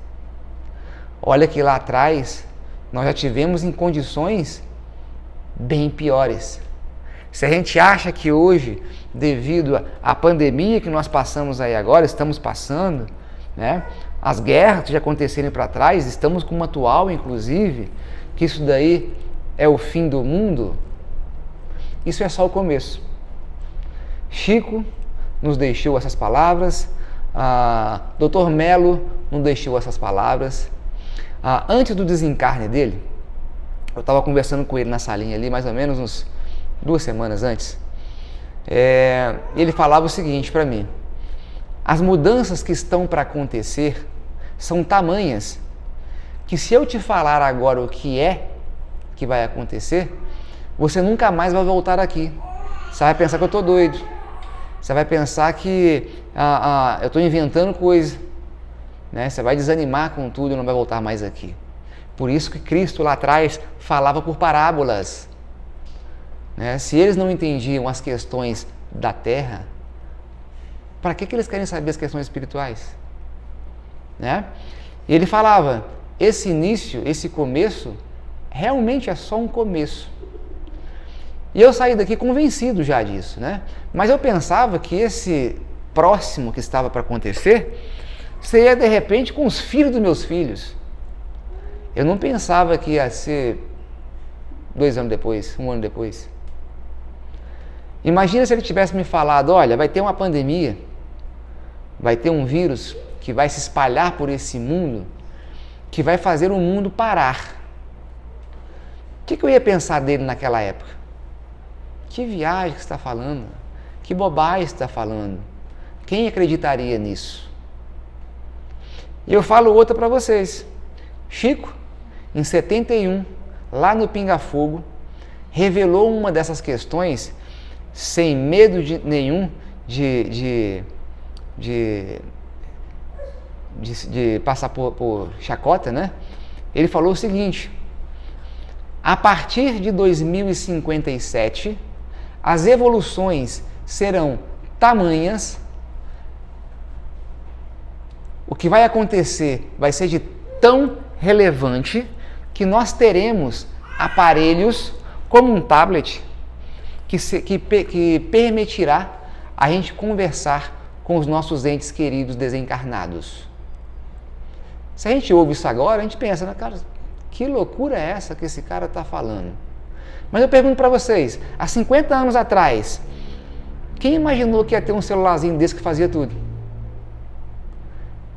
Olha que lá atrás nós já tivemos em condições bem piores. Se a gente acha que hoje, devido à pandemia que nós passamos aí agora, estamos passando, né, as guerras que já aconteceram para trás, estamos com uma atual, inclusive, que isso daí é o fim do mundo, isso é só o começo. Chico nos deixou essas palavras, Dr. Melo nos deixou essas palavras. Antes do desencarne dele, eu estava conversando com ele na salinha ali, mais ou menos uns 2 semanas antes, ele falava o seguinte para mim: As mudanças que estão para acontecer são tamanhas que, se eu te falar agora o que vai acontecer, você nunca mais vai voltar aqui. Você vai pensar que eu estou doido. Você vai pensar que eu estou inventando coisa. Né? Você vai desanimar com tudo e não vai voltar mais aqui. Por isso que Cristo lá atrás falava por parábolas. Né? Se eles não entendiam as questões da terra, para que eles querem saber as questões espirituais? Né? E ele falava, esse início, esse começo, realmente é só um começo. E eu saí daqui convencido já disso, né? Mas eu pensava que esse próximo que estava para acontecer seria de repente com os filhos dos meus filhos. Eu não pensava que ia ser 2 anos depois, 1 ano depois. Imagina se ele tivesse me falado, olha, vai ter uma pandemia, vai ter um vírus que vai se espalhar por esse mundo, que vai fazer o mundo parar. O que eu ia pensar dele naquela época? Que viagem que você está falando? Que bobagem você está falando? Quem acreditaria nisso? E eu falo outra para vocês. Chico, em 71, lá no Pinga Fogo, revelou uma dessas questões sem medo nenhum de passar por chacota, né? Ele falou o seguinte: a partir de 2057, as evoluções serão tamanhas, o que vai acontecer vai ser de tão relevante que nós teremos aparelhos como um tablet que permitirá a gente conversar com os nossos entes queridos desencarnados. Se a gente ouve isso agora, a gente pensa, né, cara, que loucura é essa que esse cara está falando? Mas eu pergunto para vocês, há 50 anos atrás, quem imaginou que ia ter um celularzinho desse que fazia tudo?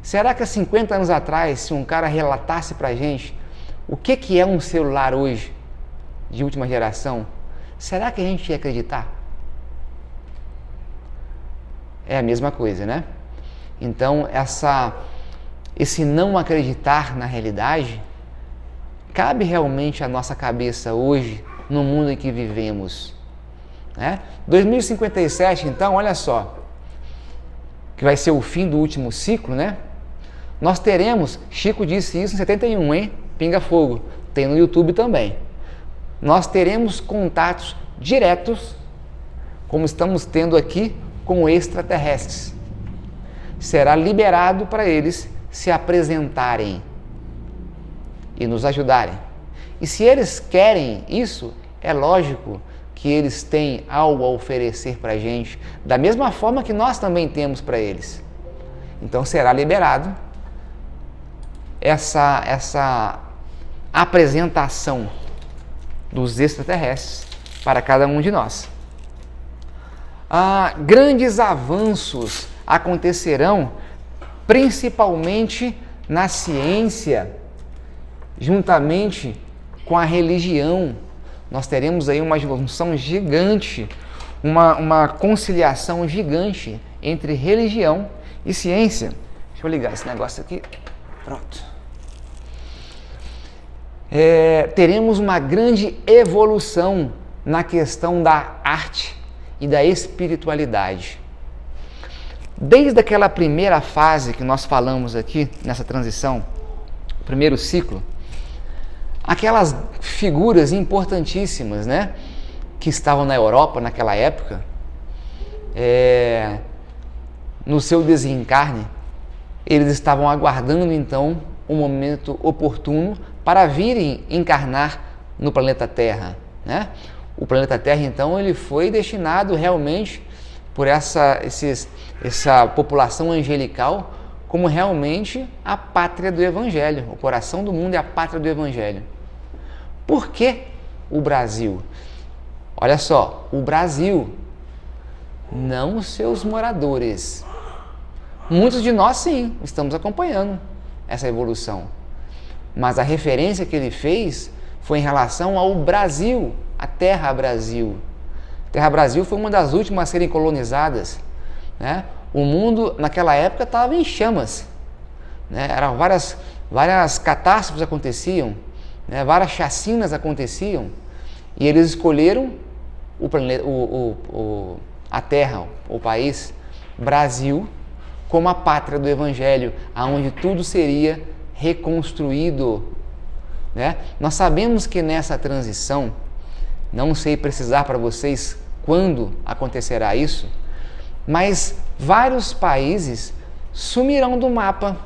Será que há 50 anos atrás, se um cara relatasse para a gente o que é um celular hoje, de última geração, será que a gente ia acreditar? É a mesma coisa, né? Então, esse não acreditar na realidade, cabe realmente à nossa cabeça hoje, no mundo em que vivemos. Né? 2057, então, olha só, que vai ser o fim do último ciclo, né? Nós teremos, Chico disse isso em 71, hein? Pinga Fogo, tem no YouTube também. Nós teremos contatos diretos, como estamos tendo aqui, com extraterrestres. Será liberado para eles se apresentarem e nos ajudarem. E se eles querem isso, é lógico que eles têm algo a oferecer para a gente, da mesma forma que nós também temos para eles. Então será liberado essa apresentação dos extraterrestres para cada um de nós. Grandes avanços acontecerão principalmente na ciência, juntamente com a religião. Nós teremos aí uma junção gigante, uma conciliação gigante entre religião e ciência. Deixa eu ligar esse negócio aqui. Pronto. Teremos uma grande evolução na questão da arte e da espiritualidade. Desde aquela primeira fase que nós falamos aqui, nessa transição, primeiro ciclo, aquelas figuras importantíssimas, né, que estavam na Europa naquela época, no seu desencarne, eles estavam aguardando então um momento oportuno para virem encarnar no planeta Terra, né? O planeta Terra, então, ele foi destinado realmente por essa população angelical como realmente a pátria do Evangelho. O coração do mundo é a pátria do Evangelho. Por que o Brasil? Olha só, o Brasil, não os seus moradores. Muitos de nós, sim, estamos acompanhando essa evolução. Mas a referência que ele fez foi em relação ao Brasil, a Terra Brasil. A Terra Brasil foi uma das últimas a serem colonizadas. né? O mundo naquela época estava em chamas, né? Eram várias catástrofes aconteciam, né? Várias chacinas aconteciam, e eles escolheram o planeta, a terra, o país, Brasil, como a pátria do Evangelho, aonde tudo seria reconstruído, né? Nós sabemos que nessa transição, não sei precisar para vocês quando acontecerá isso, mas vários países sumirão do mapa,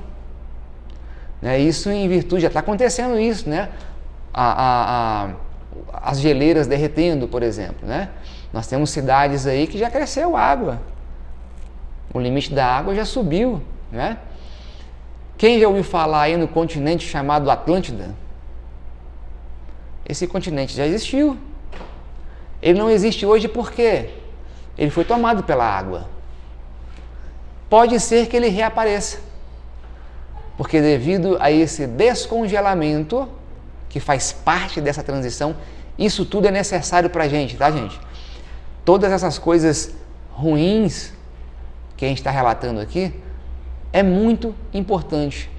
né? Isso em virtude, já está acontecendo isso, né? As geleiras derretendo, por exemplo, né? Nós temos cidades aí que já cresceu água, o limite da água já subiu, né? Quem já ouviu falar aí no continente chamado Atlântida? Esse continente já existiu. Ele não existe hoje porque ele foi tomado pela água. Pode ser que ele reapareça, porque devido a esse descongelamento, que faz parte dessa transição, isso tudo é necessário para a gente, tá, gente? Todas essas coisas ruins que a gente está relatando aqui é muito importante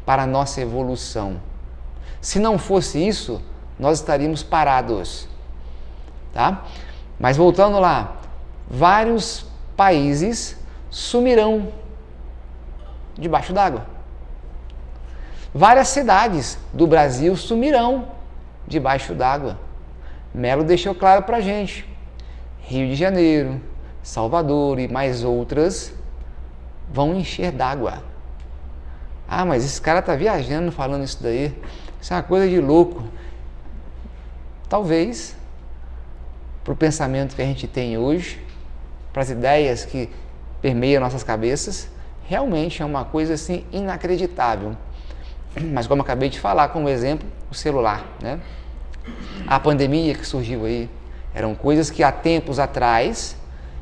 para a nossa evolução. Se não fosse isso, nós estaríamos parados, tá? Mas voltando lá, vários países sumirão debaixo d'água. Várias cidades do Brasil sumirão debaixo d'água. Melo deixou claro para a gente. Rio de Janeiro, Salvador e mais outras vão encher d'água. Ah, mas esse cara está viajando falando isso daí. Isso é uma coisa de louco. Talvez, para o pensamento que a gente tem hoje, para as ideias que permeiam nossas cabeças, realmente é uma coisa assim inacreditável. Mas como eu acabei de falar, como exemplo, o celular, né? A pandemia que surgiu aí, eram coisas que há tempos atrás,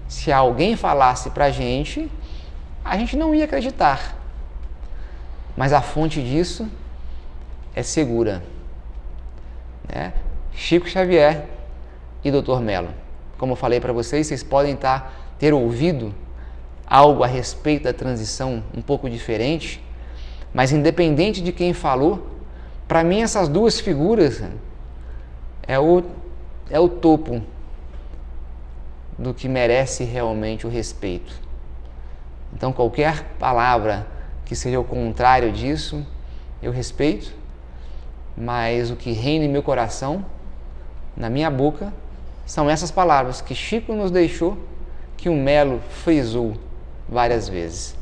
se alguém falasse para a gente não ia acreditar. Mas a fonte disso é segura, né? Chico Xavier e Dr. Melo. Como eu falei para vocês, vocês podem ter ouvido algo a respeito da transição um pouco diferente, mas independente de quem falou, para mim essas duas figuras é o topo do que merece realmente o respeito. Então qualquer palavra que seja o contrário disso, eu respeito, mas o que reina em meu coração, na minha boca, são essas palavras que Chico nos deixou, que o Melo frisou várias vezes,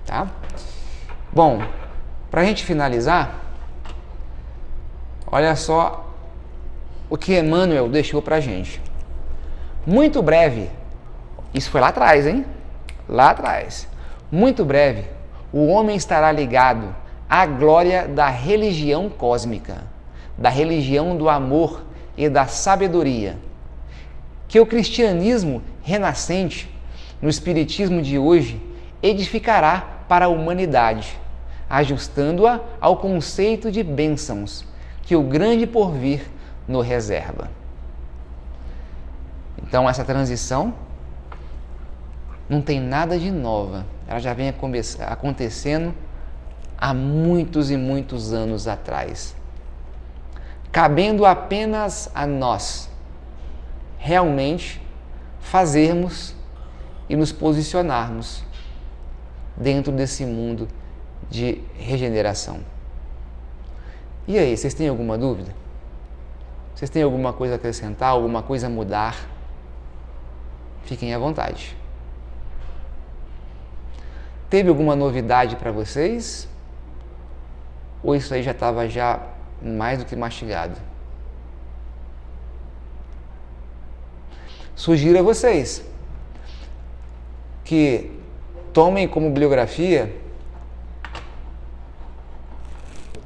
tá? Bom, para a gente finalizar, olha só o que Emmanuel deixou para a gente. Muito breve, isso foi lá atrás, hein? Lá atrás. Muito breve, o homem estará ligado à glória da religião cósmica, da religião do amor e da sabedoria, que o cristianismo renascente, no espiritismo de hoje, edificará para a humanidade, ajustando-a ao conceito de bênçãos que o grande porvir nos reserva. Então essa transição não tem nada de nova, ela já vem acontecendo há muitos e muitos anos atrás, cabendo apenas a nós realmente fazermos e nos posicionarmos dentro desse mundo de regeneração. E aí, vocês têm alguma dúvida? Vocês têm alguma coisa a acrescentar, alguma coisa a mudar? Fiquem à vontade. Teve alguma novidade para vocês? Ou isso aí já estava mais do que mastigado? Sugiro a vocês que tomem como bibliografia.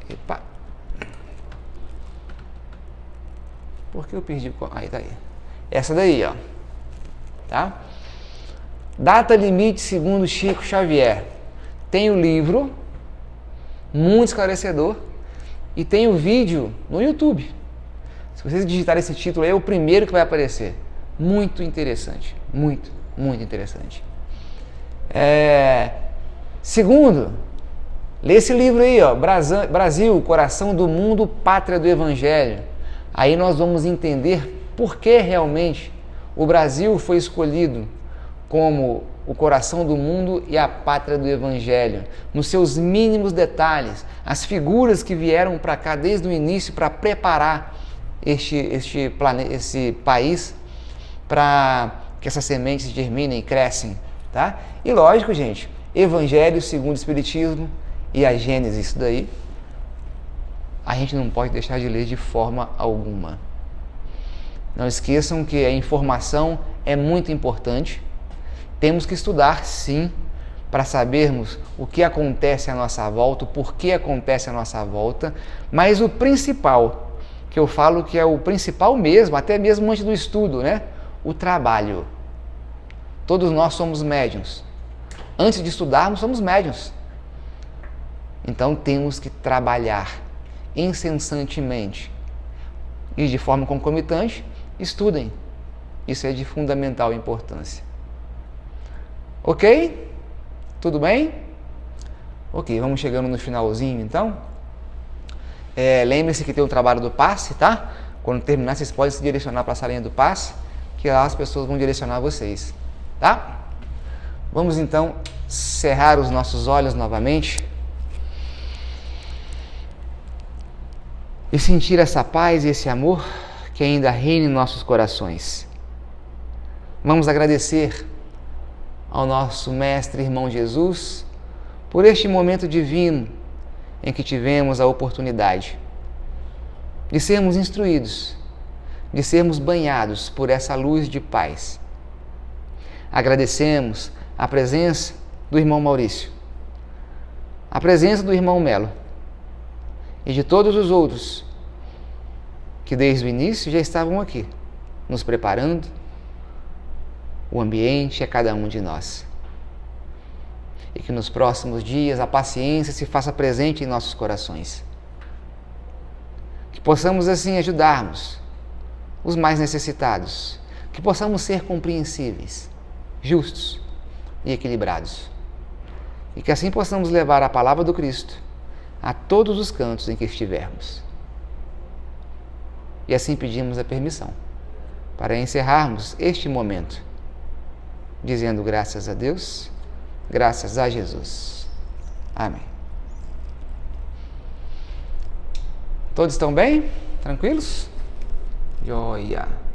Epa! Por que eu perdi? Aí, tá aí. Essa daí, ó. Tá? Data limite segundo Chico Xavier. Tem o livro, muito esclarecedor, e tem o vídeo no YouTube. Se vocês digitarem esse título aí, é o primeiro que vai aparecer. Muito interessante, muito interessante. Segundo, lê esse livro aí, ó, Brasil, Coração do Mundo, Pátria do Evangelho. Aí nós vamos entender por que realmente o Brasil foi escolhido como o coração do mundo e a pátria do Evangelho, nos seus mínimos detalhes, as figuras que vieram para cá desde o início para preparar esse país para que essas sementes germinem e crescem, tá? E lógico, gente, Evangelho segundo o Espiritismo e a Gênese, isso daí, a gente não pode deixar de ler de forma alguma. Não esqueçam que a informação é muito importante. Temos que estudar, sim, para sabermos o que acontece à nossa volta, o porquê acontece à nossa volta, mas o principal, que eu falo que é o principal mesmo, até mesmo antes do estudo, né? O trabalho. Todos nós somos médiuns. Antes de estudarmos, somos médiuns. Então temos que trabalhar incessantemente e de forma concomitante, estudem. Isso é de fundamental importância. Ok? Tudo bem? Ok, vamos chegando no finalzinho então. Lembre-se que tem o trabalho do passe, tá? Quando terminar, vocês podem se direcionar para a salinha do passe, que lá as pessoas vão direcionar vocês, tá? Vamos então cerrar os nossos olhos novamente e sentir essa paz e esse amor que ainda reina em nossos corações. Vamos agradecer ao nosso Mestre Irmão Jesus por este momento divino em que tivemos a oportunidade de sermos instruídos, de sermos banhados por essa luz de paz. Agradecemos a presença do irmão Maurício, a presença do irmão Melo e de todos os outros que desde o início já estavam aqui, nos preparando o ambiente a cada um de nós. E que nos próximos dias a paciência se faça presente em nossos corações. Que possamos assim ajudarmos os mais necessitados, que possamos ser compreensíveis, justos e equilibrados. E que assim possamos levar a palavra do Cristo a todos os cantos em que estivermos. E assim pedimos a permissão para encerrarmos este momento dizendo graças a Deus, graças a Jesus. Amém. Todos estão bem? Tranquilos? Joia!